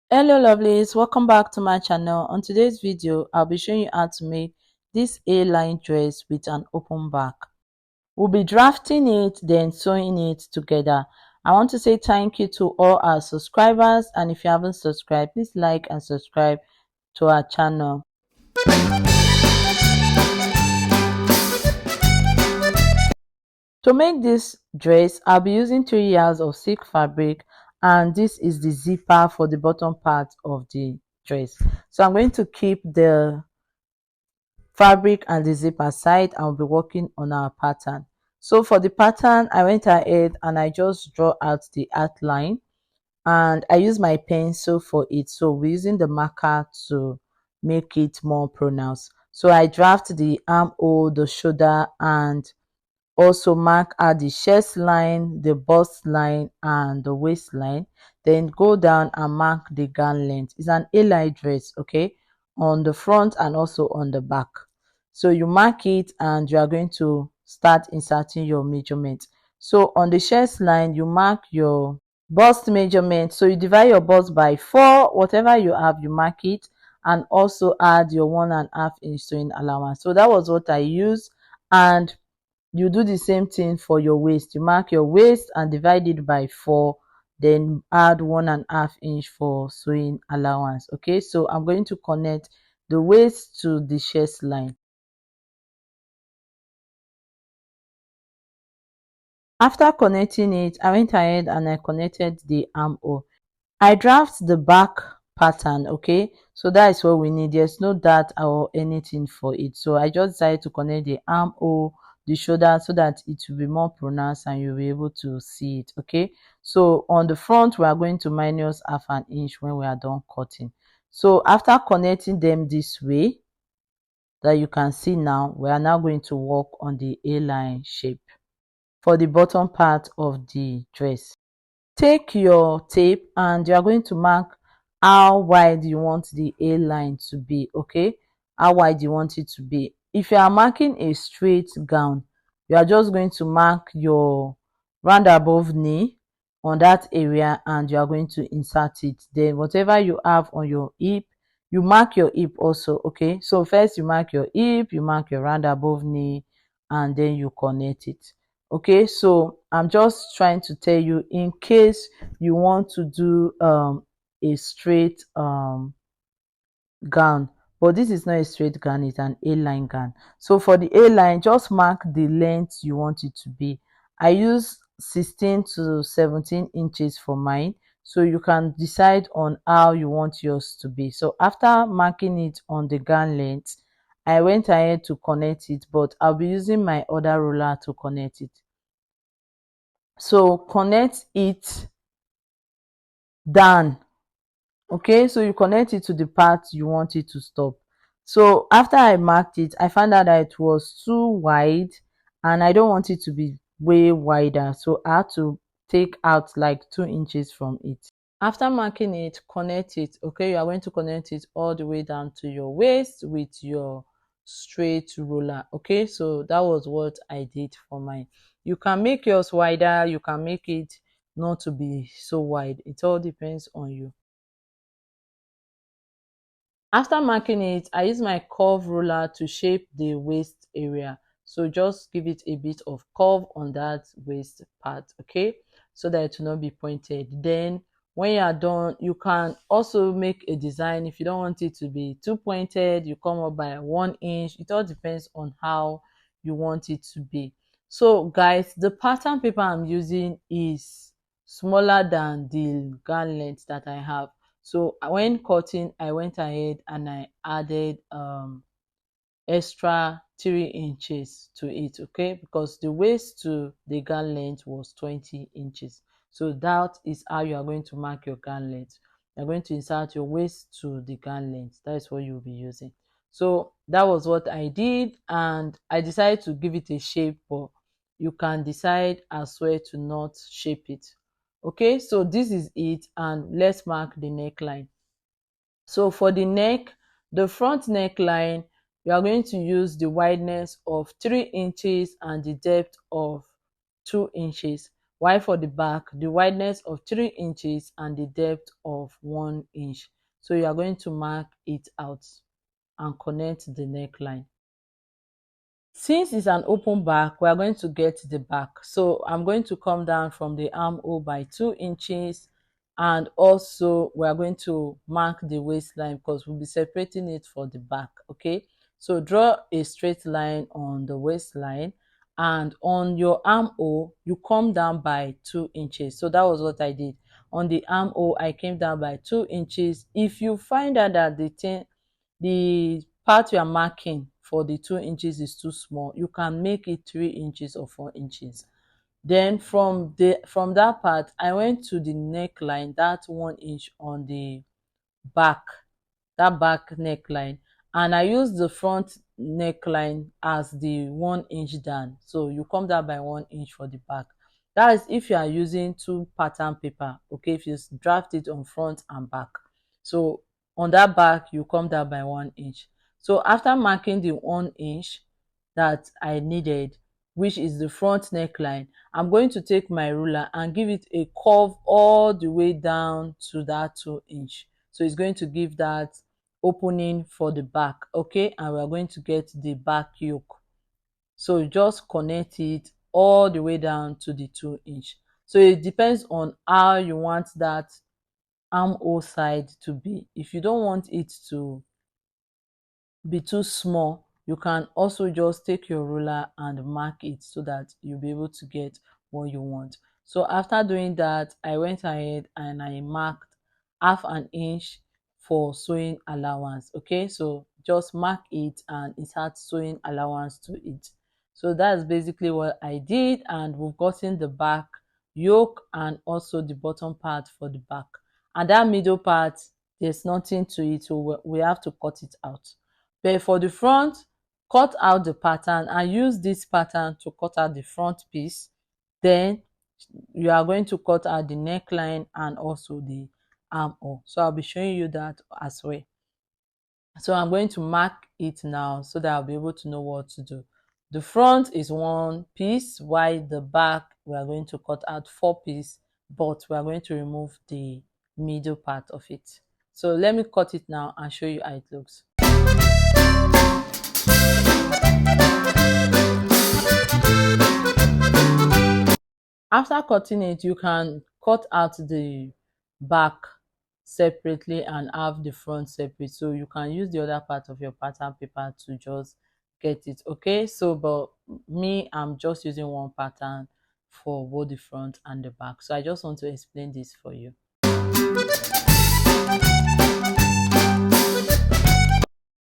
Hello lovelies, welcome back to my channel. On today's video I'll be showing you how to make this A-line dress with an open back. We'll be drafting it, then sewing it together. I want to say thank you to all our subscribers, and if you haven't subscribed, please like and subscribe to our channel. To make this dress, I'll be using 3 yards of silk fabric, and this is the zipper for the bottom part of the dress. So I'm going to keep the fabric and the zip aside, and we'll be working on our pattern. So for the pattern, I went ahead and I just draw out the outline, and I use my pencil for it. So we're using the marker to make it more pronounced. So I draft the armhole, the shoulder, and also mark out the chest line, the bust line, and the waistline. Then go down and mark the gown length. It's an A-line dress, okay, on the front and also on the back. So you mark it and you are going to start inserting your measurement. So on the chest line, you mark your bust measurement. So you divide your bust by 4. Whatever you have, you mark it, and also add your 1.5 inch sewing allowance. So that was what I used. And you do the same thing for your waist. You mark your waist and divide it by 4, then add 1.5 inch for sewing allowance. Okay, so I'm going to connect the waist to the chest line. After connecting it, I went ahead and I connected the armhole. I draft the back pattern, okay, so that is what we need. There's no dart or anything for it, so I just decided to connect the armhole, the shoulder, so that it will be more pronounced and you'll be able to see it. Okay, so on the front we are going to minus 0.5 inch when we are done cutting. So after connecting them this way that you can see now, we are now going to work on the A-line shape for the bottom part of the dress. Take your tape and you are going to mark how wide you want the A-line to be. Okay, how wide you want it to be. If you are marking a straight gown, you are just going to mark your round above knee on that area and you are going to insert it. Then whatever you have on your hip, you mark your hip also. Okay, so first you mark your hip, you mark your round above knee, and then you connect it. Okay, so I'm just trying to tell you, in case you want to do a straight gown, but this is not a straight gown, it's an A-line gown. So for the A-line, just mark the length you want it to be. I use 16 to 17 inches for mine, so you can decide on how you want yours to be. So after marking it on the gown length, I went ahead to connect it, but I'll be using my other ruler to connect it. So connect it down. Okay, so you connect it to the part you want it to stop. So after I marked it, I found out that it was too wide and I don't want it to be way wider, so I had to take out like 2 inches from it. After marking it, connect it. Okay, you are going to connect it all the way down to your waist with your straight ruler. Okay, so that was what I did for mine. You can make yours wider, you can make it not to be so wide. It all depends on you. After marking it, I use my curve ruler to shape the waist area. So just give it a bit of curve on that waist part, okay, so that it will not be pointed. Then when you are done, you can also make a design. If you don't want it to be too pointed, you come up by 1 inch. It all depends on how you want it to be. So guys, the pattern paper I'm using is smaller than the gown length that I have. So when cutting, I went ahead and I added extra 3 inches to it, okay, because the waist to the gown length was 20 inches. So that is how you are going to mark your gown length. You're going to insert your waist to the gown length. That is what you'll be using. So that was what I did, and I decided to give it a shape, but you can decide as well to not shape it. Okay, so this is it, and let's mark the neckline. So for the neck, the front neckline, you are going to use the wideness of 3 inches and the depth of 2 inches. while for the back the wideness of 3 inches and the depth of 1 inch. So you are going to mark it out and connect the neckline. Since it's an open back, we are going to get the back. So I'm going to come down from the armhole by 2 inches, and also we are going to mark the waistline because we'll be separating it for the back. Okay, so draw a straight line on the waistline, and on your armhole you come down by 2 inches. So that was what I did. On the armhole I came down by 2 inches. If you find out that the part you are marking for the 2 inches is too small, you can make it 3 inches or 4 inches. Then from that part I went to the neckline, that 1 inch on the back, that back neckline, and I use the front neckline as the 1 inch down. So you come down by 1 inch for the back. That is if you are using 2 pattern paper. Okay, if you draft it on front and back. So on that back you come down by 1 inch. So after marking the 1 inch that I needed, which is the front neckline, I'm going to take my ruler and give it a curve all the way down to that 2 inch. So it's going to give that opening for the back. Okay, and we are going to get the back yoke. So you just connect it all the way down to the 2 inch. So it depends on how you want that armhole side to be. If you don't want it to be too small, you can also just take your ruler and mark it so that you'll be able to get what you want. So after doing that, I went ahead and I marked half an inch for sewing allowance. Okay, so just mark it and it has sewing allowance to it. So that's basically what I did, and we've gotten the back yoke and also the bottom part for the back. And that middle part, there's nothing to it, so we have to cut it out. But for the front, cut out the pattern and use this pattern to cut out the front piece. Then you are going to cut out the neckline and also the armhole. So I'll be showing you that as well. So I'm going to mark it now so that I'll be able to know what to do. The front is 1 piece, while the back we are going to cut out 4 pieces, but we are going to remove the middle part of it. So let me cut it now and show you how it looks. After cutting it, you can cut out the back separately and have the front separate, so you can use the other part of your pattern paper to just get it. Okay, so but me, I'm just using one pattern for both the front and the back, so I just want to explain this for you.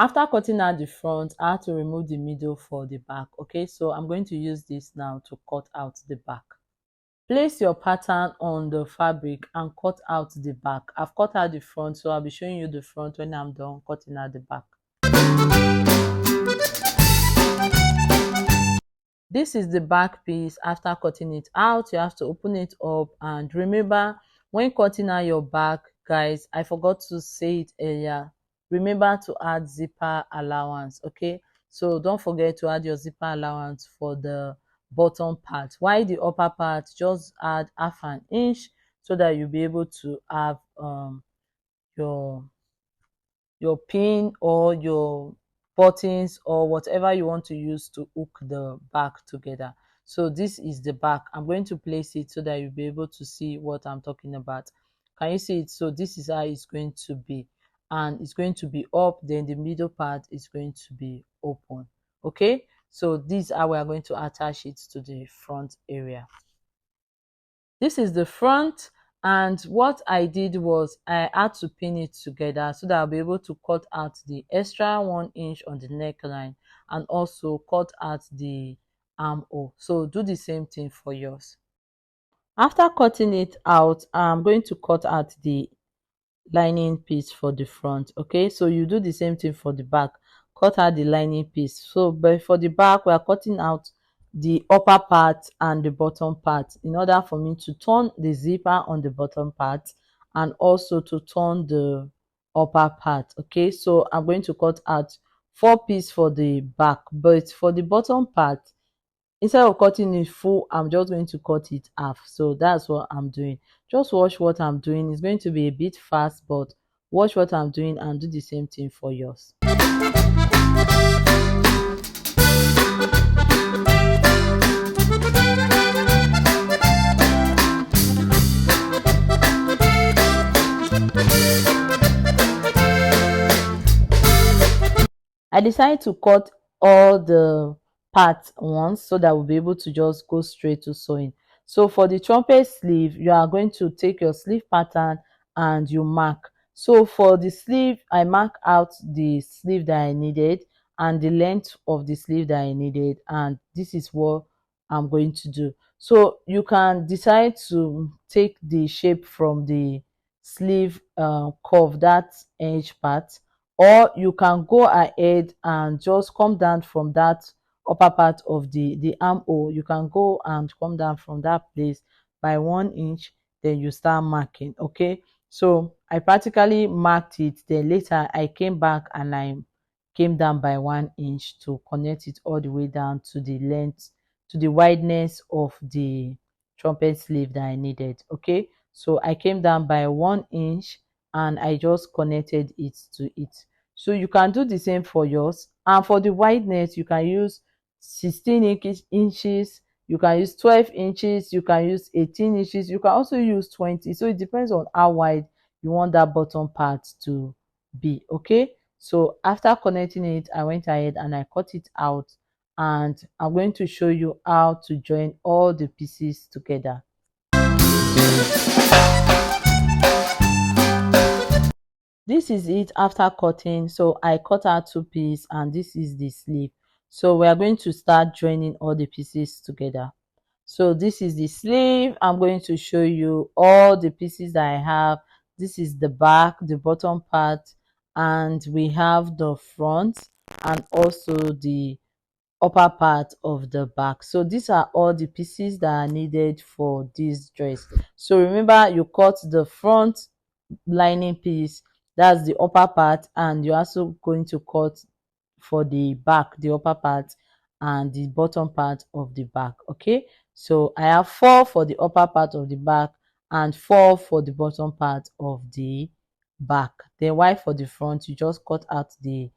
After cutting out the front, I have to remove the middle for the back. Okay, so I'm going to use this now to cut out the back. Place your pattern on the fabric and cut out the back. I've cut out the front, so I'll be showing you the front when I'm done cutting out the back. This is the back piece. After cutting it out, you have to open it up, and remember, when cutting out your back, guys, I forgot to say it earlier, remember to add zipper allowance. Okay, so don't forget to add your zipper allowance for the bottom part, while the upper part just add half an inch so that you'll be able to have your pin or your buttons or whatever you want to use to hook the back together. So this is the back. I'm going to place it so that you'll be able to see what I'm talking about. Can you see it? So this is how it's going to be, and it's going to be up, then the middle part is going to be open. Okay, so this is how we are going to attach it to the front area. This is the front, and what I did was I had to pin it together so that I'll be able to cut out the extra 1 inch on the neckline and also cut out the armhole. So do the same thing for yours. After cutting it out, I'm going to cut out the lining piece for the front. Okay, so you do the same thing for the back. Cut out the lining piece. So but for the back, we are cutting out the upper part and the bottom part in order for me to turn the zipper on the bottom part and also to turn the upper part. Okay, so I'm going to cut out 4 pieces for the back, but for the bottom part, instead of cutting it full, I'm just going to cut it half. So that's what I'm doing. Just watch what I'm doing. It's going to be a bit fast, but watch what I'm doing and do the same thing for yours. I decided to cut all the parts once so that we'll be able to just go straight to sewing. So for the trumpet sleeve, you are going to take your sleeve pattern and you mark. So for the sleeve, I mark out the sleeve that I needed and the length of the sleeve that I needed, and this is what I'm going to do. So you can decide to take the shape from the sleeve curve, that edge part, or you can go ahead and just come down from that upper part of the armhole. You can go and come down from that place by 1 inch, then you start marking. Okay, so I practically marked it, then later I came back and I came down by 1 inch to connect it all the way down to the length, to the wideness of the trumpet sleeve that I needed. Okay, so I came down by 1 inch and I just connected it to it. So you can do the same for yours. And for the wideness, you can use 16 inches, you can use 12 inches, you can use 18 inches, you can also use 20. So it depends on how wide you want that bottom part to be. Okay, so after connecting it, I went ahead and I cut it out, and I'm going to show you how to join all the pieces together. This is it after cutting. So I cut out two pieces and this is the sleeve. So we are going to start joining all the pieces together. So this is the sleeve. I'm going to show you all the pieces that I have. This is the back, the bottom part, and we have the front and also the upper part of the back. So these are all the pieces that are needed for this dress. So remember, you cut the front lining piece, that's the upper part, and you're also going to cut for the back, the upper part and the bottom part of the back. Okay, so I have 4 for the upper part of the back and 4 for the bottom part of the back. Then while for the front, you just cut out the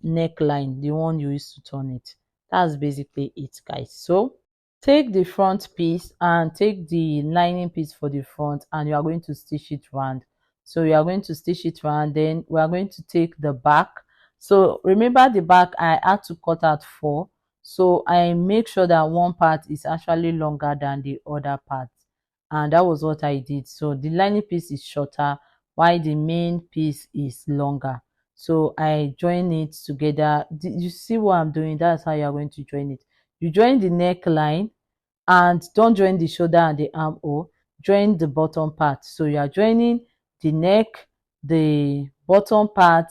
neckline, the one you used to turn it. That's basically it, guys. So take the front piece and take the lining piece for the front, and you are going to stitch it round. So you are going to stitch it round, then we are going to take the back. So remember, the back I had to cut out 4, so I make sure that one part is actually longer than the other part, and that was what I did. So the lining piece is shorter while the main piece is longer. So I join it together. You see what I'm doing? That's how you're going to join it. You join the neckline and don't join the shoulder and the armhole. Join the bottom part. So you are joining the neck, the bottom part,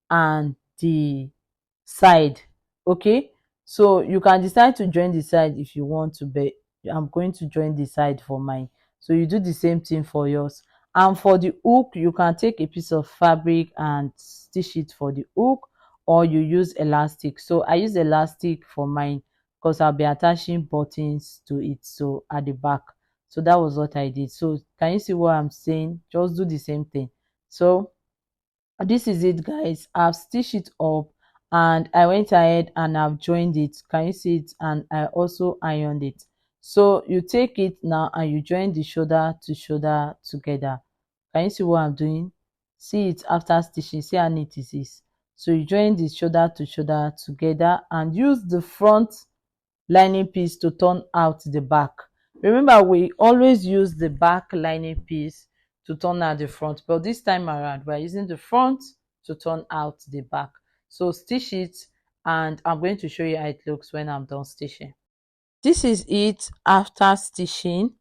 and the side. Okay, so you can decide to join the side if you want to, but I'm going to join the side for mine. So you do the same thing for yours. And for the hook, you can take a piece of fabric and stitch it for the hook, or you use elastic. So I use elastic for mine because I'll be attaching buttons to it, so at the back. So that was what I did. So can you see what I'm saying? Just do the same thing. So this is it, guys. I've stitched it up and I went ahead and I've joined it. Can you see it? And I also ironed it. So you take it now and you join the shoulder to shoulder together. Can you see what I'm doing? See it after stitching. See how neat it is. So you join the shoulder to shoulder together and use the front lining piece to turn out the back. Remember, we always use the back lining piece to turn out the front, but this time around we're using the front to turn out the back. So stitch it, and I'm going to show you how it looks when I'm done stitching. This is it after stitching,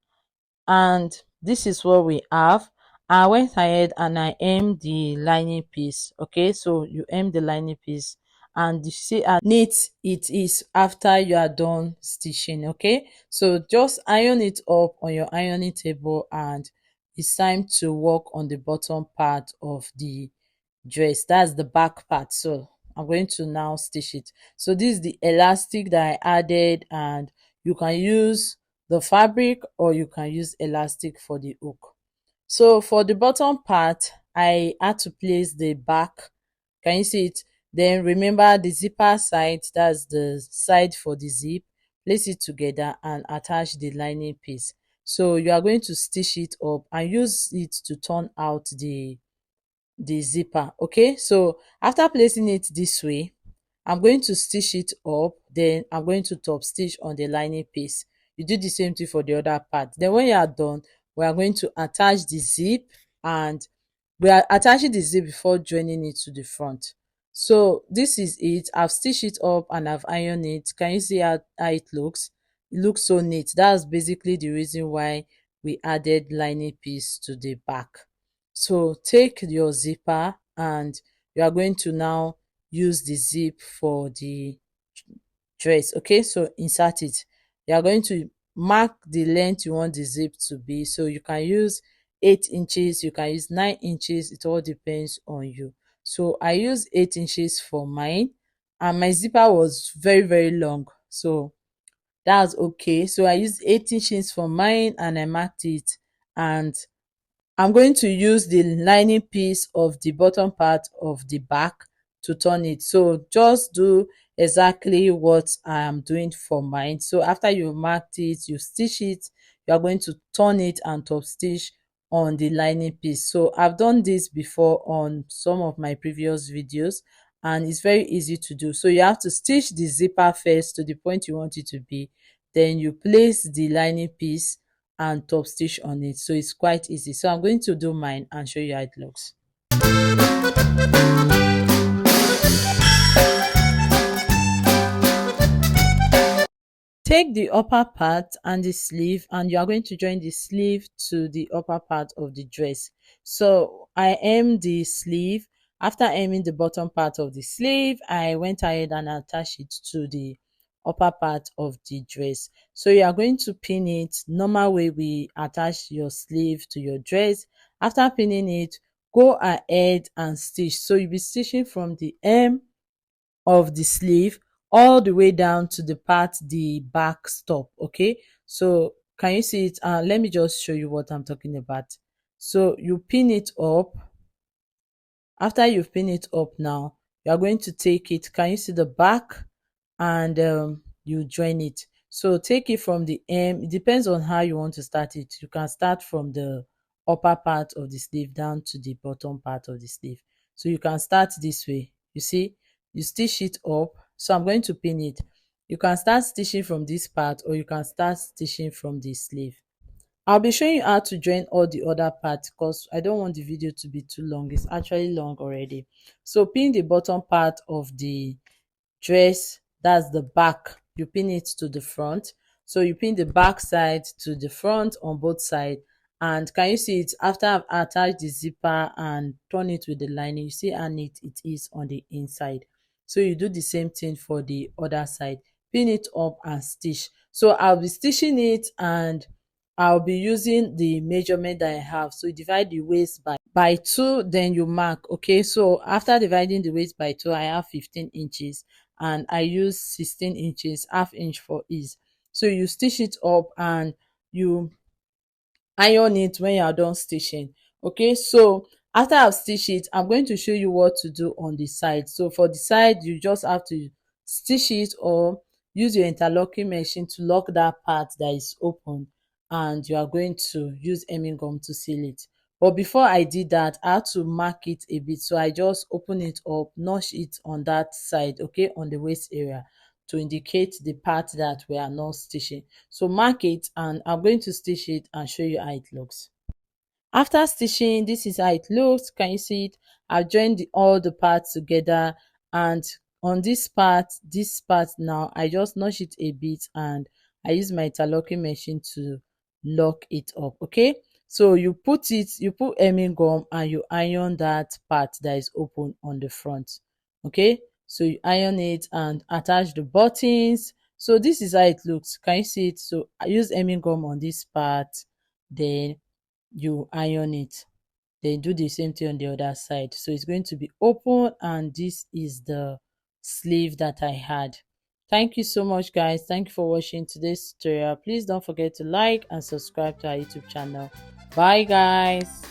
and this is what we have. I went ahead and I hemmed the lining piece. Okay, so you hem the lining piece and you see how neat it is after you are done stitching. Okay, so just iron it up on your ironing table, and it's time to work on the bottom part of the dress. That's the back part. So I'm going to now stitch it. So this is the elastic that I added, and You can use the fabric or you can use elastic for the hook. So for the bottom part, I had to place the back. Can you see it? Then remember the zipper side, that's the side for the zip. Place it together and attach the lining piece. So you are going to stitch it up and use it to turn out the zipper. Okay, so after placing it this way, I'm going to stitch it up, then I'm going to top stitch on the lining piece. You do the same thing for the other part. Then when you are done, we are going to attach the zip, and we are attaching the zip before joining it to the front. So this is it. I've stitched it up and I've ironed it. Can you see how it looks? It looks so neat. That's basically the reason why we added lining piece to the back. So take your zipper and you are going to now use the zip for the dress. Okay, so insert it. You are going to mark the length you want the zip to be. So you can use 8 inches, you can use 9 inches, it all depends on you. So I use 8 inches for mine, and my zipper was very long, so that's okay. So I used 8 inches for mine and I marked it, and I'm going to use the lining piece of the bottom part of the back to turn it. So just do exactly what I am doing for mine. So after you marked it, you stitch it, you are going to turn it and top stitch on the lining piece. So I've done this before on some of my previous videos, and it's very easy to do. So you have to stitch the zipper first to the point you want it to be, then you place the lining piece and top stitch on it. So it's quite easy. So I'm going to do mine and show you how it looks. Take the upper part and the sleeve, and you are going to join the sleeve to the upper part of the dress. So I hem the sleeve. After hemming the bottom part of the sleeve, I went ahead and attached it to the upper part of the dress. So you are going to pin it normal way we attach your sleeve to your dress. After pinning it, go ahead and stitch. So you'll be stitching from the hem of the sleeve all the way down to the part the back stop. Okay, so can you see it? Let me just show you what I'm talking about. So you pin it up. After you've pinned it up, now you are going to take it. Can you see the back? And you join it. So take it from the hem. It depends on how you want to start it. You can start from the upper part of the sleeve down to the bottom part of the sleeve. So you can start this way. You see, you stitch it up. So I'm going to pin it. You can start stitching from this part, or you can start stitching from the sleeve. I'll be showing you how to join all the other parts because I don't want the video to be too long. It's actually long already. So pin the bottom part of the dress, that's the back, you pin it to the front. So you pin the back side to the front on both sides. And can you see it? After I've attached the zipper and turn it with the lining, you see how neat it is on the inside. So you do the same thing for the other side. Pin it up and stitch. So I'll be stitching it, and I'll be using the measurement that I have. So you divide the waist by 2, then you mark. Okay, so after dividing the waist by 2, I have 15 inches, and I use 16 inches, half inch for ease. So you stitch it up and you iron it when you are done stitching. Okay, so after I've stitched it, I'm going to show you what to do on the side. So for the side, you just have to stitch it or use your interlocking machine to lock that part that is open, and you are going to use hemming gum to seal it. But before I did that, I had to mark it a bit. So I just open it up, notch it on that side, okay, on the waist area, to indicate the part that we are not stitching. So mark it, and I'm going to stitch it and show you how it looks. After stitching, this is how it looks. Can you see it? I've joined all the parts together, and on this part now, I just notch it a bit and I use my interlocking machine to lock it up. Okay, so you put hemming gum and you iron that part that is open on the front. Okay, so you iron it and attach the buttons. So this is how it looks. Can you see it? So I use hemming gum on this part, then you iron it, then do the same thing on the other side. So it's going to be open, and this is the sleeve that I had. Thank you so much, guys. Thank you for watching today's tutorial. Please don't forget to like and subscribe to our YouTube channel. Bye, guys.